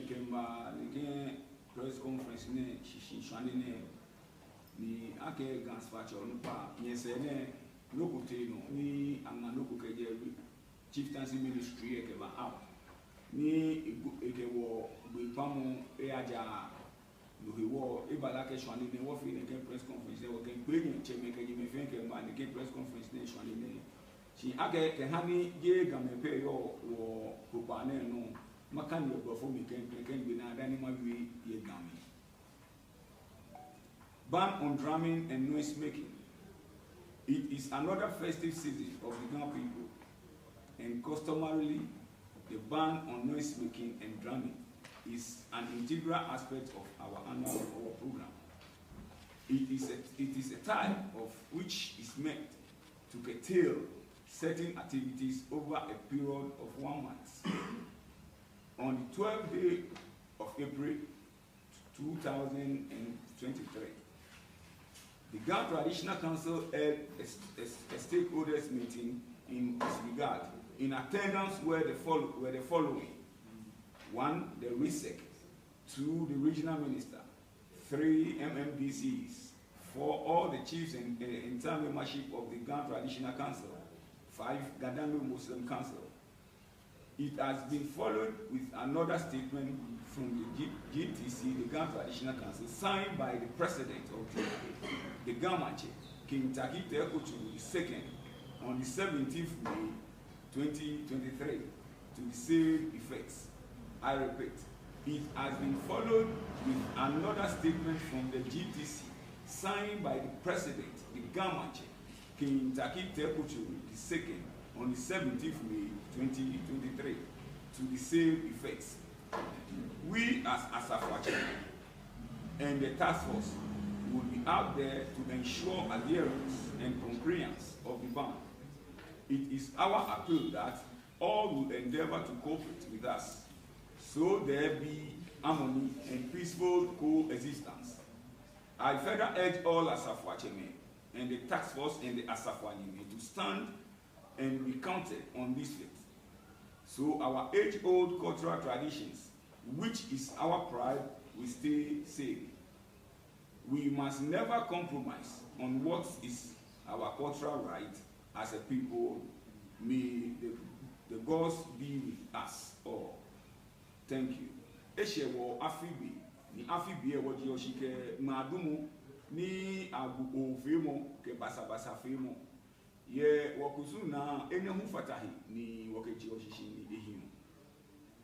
kemba ni press conference ne shishishwane ne ni ake gans facho no pa nyese ne lokote no ni anga lokokeje Chieftaincy ministry ke ba out ni ekewo gbepamo aja no hewo ebalake shwane ne wo fi ne press conference wo ken pe ni cheme ke me fe ke ma ne press conference ne shwane ne shi ake ke hani je gamepe yo wo popane no makani obofo mi ken be na dani ma wi ye gami. Ban on drumming and noise making. It is another festive season of the Ghana people, and customarily the ban on noise making and drumming is an integral aspect of our annual program. It is a time of which is meant to curtail certain activities over a period of 1 month. On the 12th day of April 2023, the Ghana Traditional Council held a stakeholders meeting in Disregard. In attendance were the following: 1. The RESEC, 2. The regional minister, 3. MMDCs, 4. All the chiefs and entire membership of the Ghana Traditional Council, 5. Gadano Muslim Council. It has been followed with another statement from the GTC, the Ghana Traditional Council, signed by the president of the Gamache, King Takite Kocho II, on the 17th May 2023, to the same effects. I repeat, it has been followed with another statement from the GTC, signed by the president, the Gamache, King Takite Kocho II, on the 17th May 2023, to the same effects. We as Asafwache and the task force will be out there to ensure adherence and compliance of the ban. It is our appeal that all will endeavor to cooperate with us, so there be harmony and peaceful coexistence. I further urge all Asafwache and the task force and the Asafwache to stand and be counted on this faith, so our age-old cultural traditions, which is our pride, will stay safe. We must never compromise on what is our cultural right as a people. May the gods be with us all. Thank you. Eshewo afibi ni afibi e woji oshike madumu ni agu ofemo ke basabasa femo. Ye wakuzu na ene fatahi ni wakeji oshishi ni ehimu.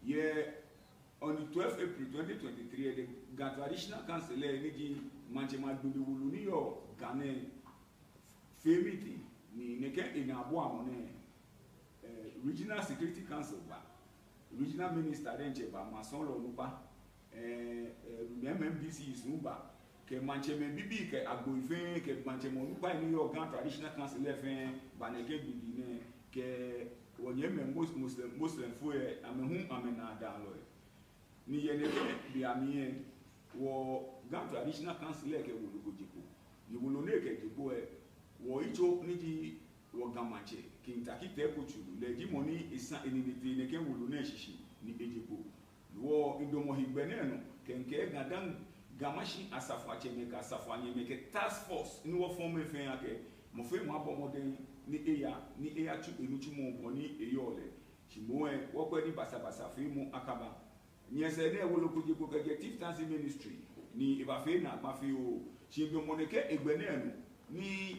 Ye on the 12th April 2023, the Ghana Traditional Council niji manchema dubiwulu ni yo Ghana femiti ni neke inabu amone Regional Security Council ba Regional Minister denche ba masonlo nupa MMDC isnuba ke mancheme bibi ke agboife ke mancheme nupa ni yo Ghana Traditional Council lefen baneke bibi ne ke wonyeme Muslim foye amehu amena dalo ni yeneke biamie wo Ghana Traditional Council ke wulugojipo ni wuloneke jipo wo icho niji wo gamache kintakite kuchulu leji moni isa enibiti neke wulune shishi ni ejipo wo indomo higbeneno kenke gadan gamashi asafwache meka asafwanye meke task force ni wo form efen ake mo fe mo abomoden ni eya chu enuchi mo boni eyole chimoe wo kwedi basabasa fe mo akaba nyese ne wolokuji ko ke Chieftaincy ministry ni ibafe na mafi o chimbe moneke egbenenu ni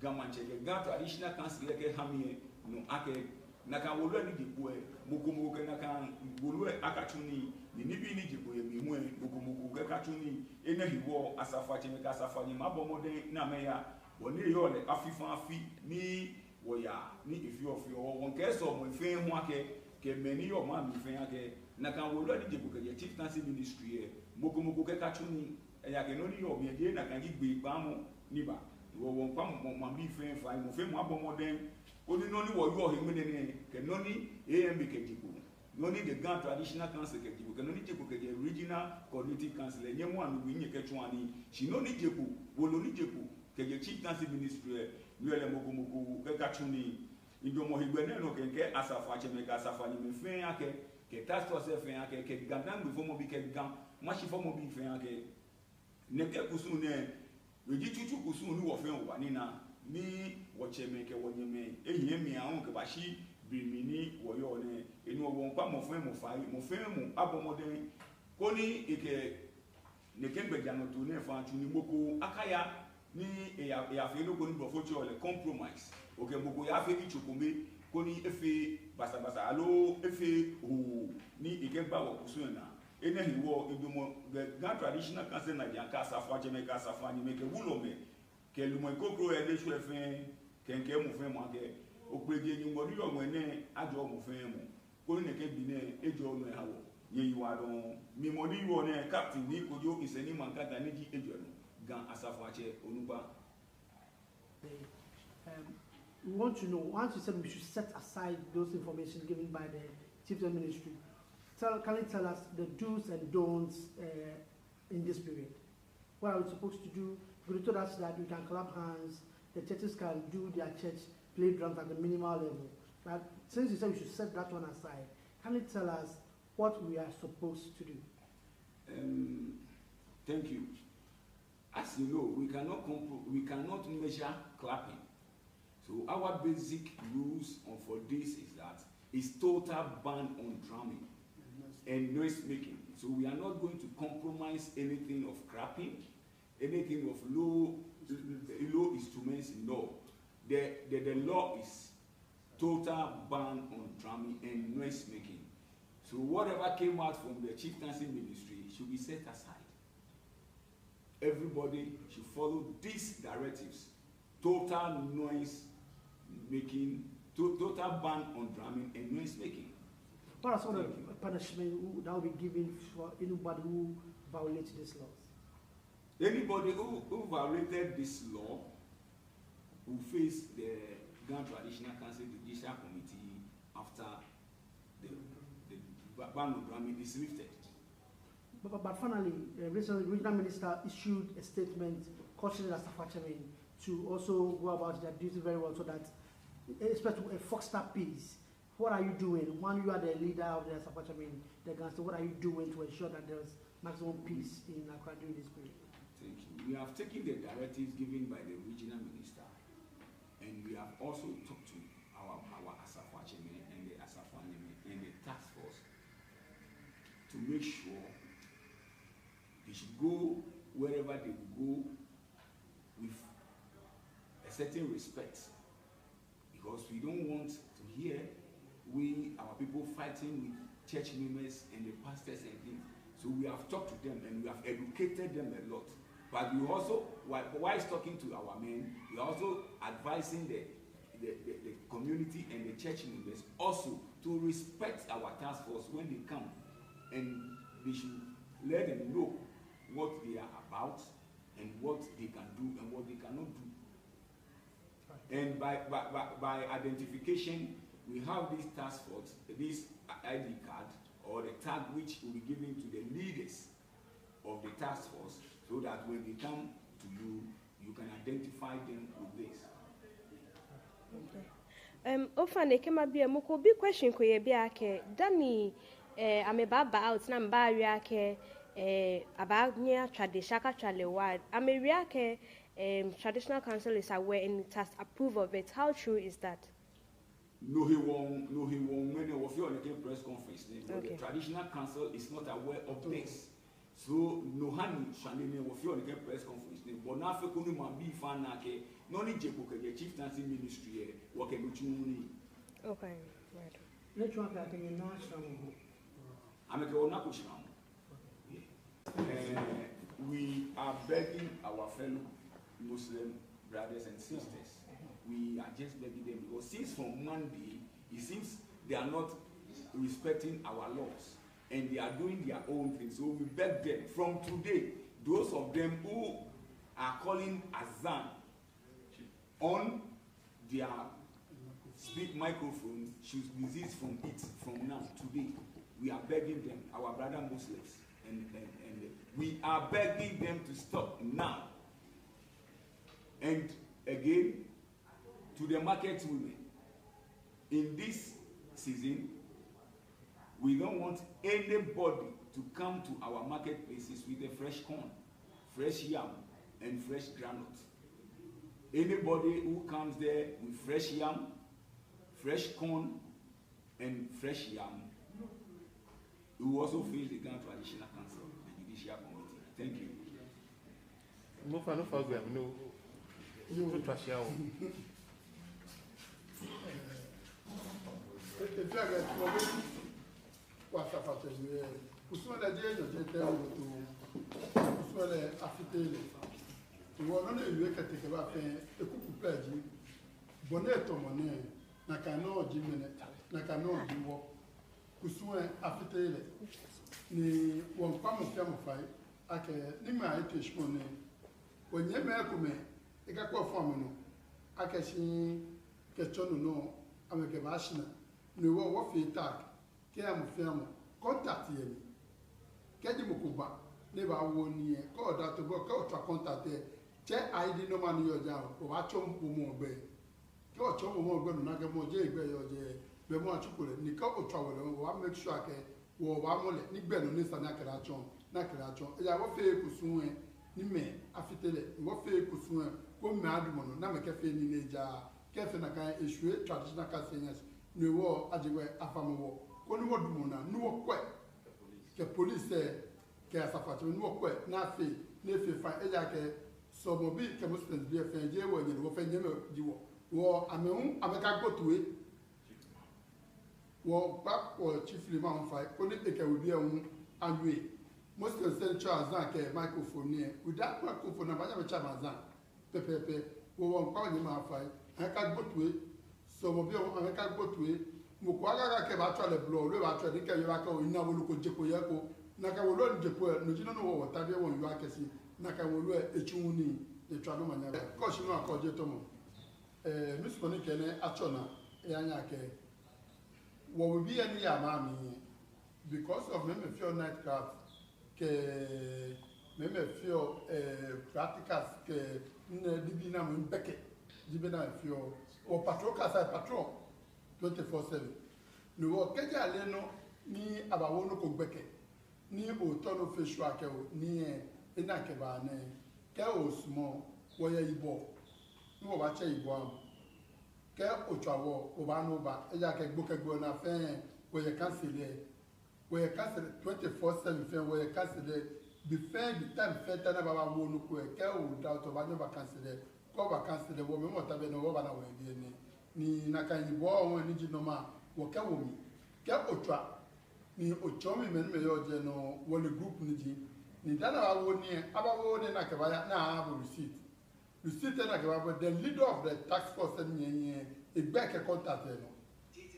gamancheke Ghana Traditional Council ke hamie no ake naka wolo ni dipo e mokomo ke naka wolo akatuni ni nibi ni dipo e mimu e mokomo ke katuni ene hiwo asafache me kasafanye mabomode na meya woni yole afifan afi ni woya ni ifio wonke so mo fe hu ake ke meni yo ma mi fe ake naka wolo ni dipo ke Chieftaincy ministry e mokomo ke katuni ya ke no ni yo mi je naka gbe pamu niba wo won pam mo mi fe fa mo fe mo abomode oni no ni wo yo himene ne ke no ni AMB ke dipo no ni the Ghana Traditional Council ke dipo ke no ni dipo ke regional community council enye mo anu wi nye ke twani shi no ni dipo wo lo ni dipo ke Chieftaincy ministry ni ele mogomogo ke katuni idomo higbene no ke asafache me ka asafani me fe ake ke task force fe an ke gandan before mo bi ke gan machi for mo bi fe an ke ne ke kusu ne we ji chuchu kusu ni wo fe wa ni na ni wo cheme ke wo nyeme ehie mi an ke ba shi brimini wo yo ne enu wo npa mo fe mo abomoden ko ni ike ne ke gbeja no to ne fa chu ni moko akaya ni ya fe no ko ni bofo chi ole compromise o ke moko ya fe ki chukumbe ko ni efe basa alo efe o ni ike gba wo kusu na ene hiwo idomo the traditional council na dia ka safa cheme ka safa ni me ke wulo me ke lumo ikokro ele su efe kenke mo fe mo ke opege ni mo ri o mo ne ajo mo fe mo ko ni ke bi ne ejo no e hawo ye yiwa don mi mo ni wo ne captain Nii Kojo Nseni Mankattah ni ji ejo no gan asafa che onuba. We want to know, once you said we should set aside those information given by the Chieftain Ministry, can you tell us the do's and don'ts in this period? What are we supposed to do? You told us that we can clap hands, the churches can do their church play drums at the minimal level. But since you said we should set that one aside, can you tell us what we are supposed to do? Thank you. As you know, we cannot measure clapping. So our basic rules for this is that it's total ban on drumming and noise making. So we are not going to compromise anything of clapping, anything of low instruments. No, the law is total ban on drumming and noise making. So whatever came out from the Chieftaincy Ministry should be set aside. Everybody should follow these directives. Total noise making, total ban on drumming and noise making. What are some of the punishment that will be given for anybody who violates these laws? Anybody who violated this law will face the Ghana Traditional Council Judicial Committee after the ban on drumming is lifted. But finally, recently, the regional minister issued a statement cautioning the Asafo to also go about their duty very well, so that, especially a Foxstar peace. What are you doing? When you are the leader of the Asafo, the Ghana, what are you doing to ensure that there is maximum peace in Accra during this period? Thank you. We have taken the directives given by the regional minister, and we have also talked to our Asafo and the Asafo and the task force to make sure they should go wherever they will go with a certain respect, because we don't want to hear our people fighting with church members and the pastors and things. So we have talked to them and we have educated them a lot. But we also, while talking to our men, we are also advising the community and the church members also to respect our task force when they come, and they should let them know what they are about and what they can do and what they cannot do. And by identification, we have this task force, this ID card or the tag, which will be given to the leaders of the task force, so that when they come to you, you can identify them with this. Ofane kema bia moko bi question ko ye bia ke dani ameba ba out na mba awia ke aba nya traditional chale word amewia ke traditional council is aware and it has approved of it. How true is that? No, he won't. When they was here on the press conference, Okay. The traditional council is not aware of this. So no hani shanene was here on the press conference. But now for kunu mambi fana ke no ni jebo ke the Chieftaincy Ministry work e luchuni. Okay, right. Let's one that in national. Ameke ona kushiramu. We are begging our fellow Muslim brothers and sisters. We are just begging them, because since from Monday, it seems they are not respecting our laws and they are doing their own thing. So we beg them from today, those of them who are calling Azan on their speak microphone should desist from it from now, today. We are begging them, our brother Muslims, and we are begging them to stop now. And again, to the market women, in this season, We don't want anybody to come to our marketplaces with a fresh corn, fresh yam, and fresh groundnut. Anybody who comes there with fresh yam, fresh corn, and fresh yam, we will also face the Ghana Traditional Council, the Judicial Committee. Thank you. ni wampamu fiamu fai ake ni ma ito shmone onye me akume ika kwa famu no ake shi ke chono no ameke bashina ni wo fi tag ke amu fiamu contact ye mi ke di mukuba ne ba wo ni e ko da to go ko tra contact e che id no man yo ja o ba chom bu mo be ke o chom mo be no na ke mo je igbe yo je be mo achukure ni ka o tra wo wa make sure ke wo ba mo le ni gbe no ni sa na kra chon e ya wo fe kusun e ni me afitele wo fe kusun e ko me adumo no na me ke fe ni leja ke fe na kan ehwe traditional casenyas ni wo ajewe afamo wo ko ni wo dumo na ni wo kwe ke police ke asafato ni wo kwe na fe ne fe fa e ya ke so mo bi ke muslims bi fe je wo ni wo fe je me di wo amehun ameka gbotuwe wo ba ko chiefly ma on fa ko ni ke we bi ehun anwe most essential azan ke microphone ni with that microphone na ba ja me cha azan pepepe wo kwa ni ma fa aka gbotuwe so mo bi o aka gbotuwe mo ko aga ke ba twa le blow le ba twa ni ke yo ba ka o ina wo ko je ko ye ko na ka wo lo je ko no jino no wo ta bi won yo akesi na ka wo lo echun ni e twa no manya ko shi no akoje to mo miss ko ni ke ne achona e anya ke wo bi ani ya ma mi because of me feel nightcraft ke me feel practicals ke dibi na mo beke dibi na feel o patrol kasa patrol 24/7 ni wo keje ale no ni abawo no ko gbeke ni o to no fe sure ke o ni e na ke ba na ke o small wo ye ibo ni wo ba che ibo am ke o twawo o ba no ba e ja ke gbokegbo na fe wo ye cancel e wo ye cancel 24/7 fe wo ye cancel e the time fe ta na baba wo no ko e ke o da to ba no ba cancel e ko ba cancel e wo me mo ta be no wo ba na wo e ni na kan ibo won ni jino ma wo ke wo mi ke o twa ni o chomi men me yo je no wo le group ni ji ni dana ba wo ni aba wo ni na ke ba ya na have receipt na ke ba the leader of the task force ni yen egbe ke contact no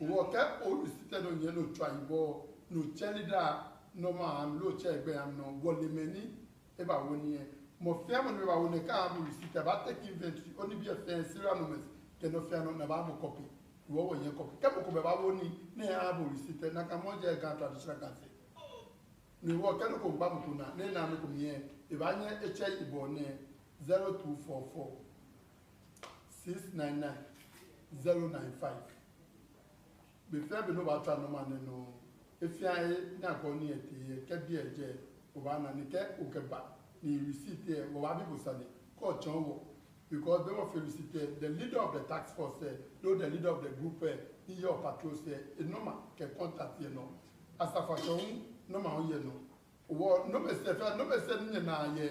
wo ke o receipt no yen no twa ibo no chelida no ma am lo che egbe am no wo le meni e ba wo ni mo fe mo ni ba wo ni ka am receipt ba take inventory oni bi e fe serial numbers ke no fe no na ba mo copy wo wo yen copy ke mo ko be ba wo ni am receipt na ka mo je Ghana Traditional Council ni wo ke no ko ba mo na ne na me ko mi e ba nye e che ibo ne 0244 699 095 be fe be no ba twa no man no e fi ai na ko ni eti ke bi eje o ba na ni ke o ke ba ni receipt e wo ba bi bo sani ko chon wo because they were felicitated the leader of the task force though the leader of the group in your patrol say no ma ke contact you know as a fashion no ma on you know wo no be say ni na ye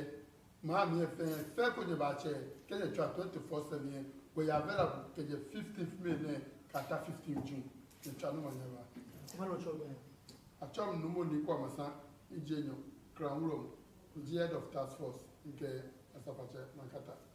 ma mi fe ko je ba che ke je 24/7 we are available ke je 15th May ne kata 15 June e twa no ma ne ba Mano chobe a chom no mo ni kwa masa ijenyo crown room the head of task force nke Asafache Mankattah